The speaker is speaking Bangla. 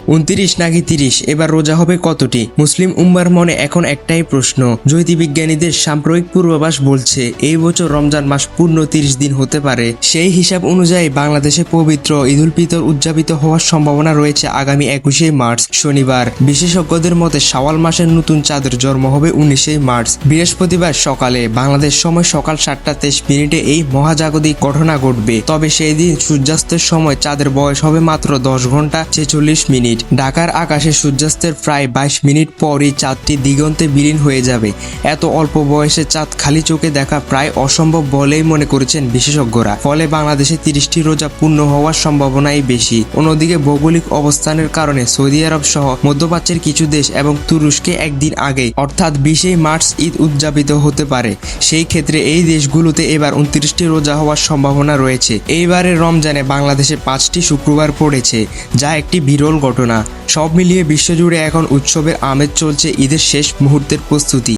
29 নাকি 30 এবার রোজা হবে কতটি? মুসলিম উম্মার মনে এখন একটাই প্রশ্ন। জ্যোতির্বিজ্ঞানীদের সাম্প্রতিক পূর্বাভাস বলছে এই বছর রমজান মাস পূর্ণ 30 দিন হতে পারে। সেই হিসাব অনুযায়ী বাংলাদেশে পবিত্র ঈদ উল ফিতর উদযাপিত হওয়ার সম্ভাবনা রয়েছে আগামী 21শে মার্চ শনিবার। বিশেষজ্ঞদের মতে শাওয়াল মাসের নতুন চাঁদের জন্ম হবে 19শে মার্চ বৃহস্পতিবার সকালে। বাংলাদেশ সময় সকাল 7টা 23 এই মহাজাগতিক ঘটনা ঘটবে। তবে সেই দিন সূর্যাস্তের সময় চাঁদের বয়স হবে মাত্র 10 ঘন্টা 46 মিনিট। ঢাকার আকাশে সূর্যাস্তের প্রায় 22 মিনিট পরই চাঁদটি দিগন্তে বিলীন হয়ে যাবে। এত অল্প বয়সে চাঁদ খালি চোখে দেখা প্রায় অসম্ভব বলেই মনে করেছেন বিশেষজ্ঞরা। ফলে বাংলাদেশে 30টি রোজা পূর্ণ হওয়ার সম্ভাবনাই বেশি। অন্যদিকে ভৌগোলিক অবস্থানের কারণে সৌদি আরব সহ মধ্যপ্রাচ্যের কিছু দেশ এবং তুরস্কে একদিন আগে অর্থাৎ 20শে মার্চ ঈদ উদযাপিত হতে পারে। সেই ক্ষেত্রে এই দেশগুলোতে এবার 29টি রোজা হওয়ার সম্ভাবনা রয়েছে। এইবারের রমজানে বাংলাদেশে 5টি শুক্রবার পড়েছে, যা একটি বিরল ঘটনা। সব মিলিয়ে বিশ্বজুড়ে এখন উৎসবের আমেজ চলছে, ঈদের শেষ মুহূর্তের প্রস্তুতি।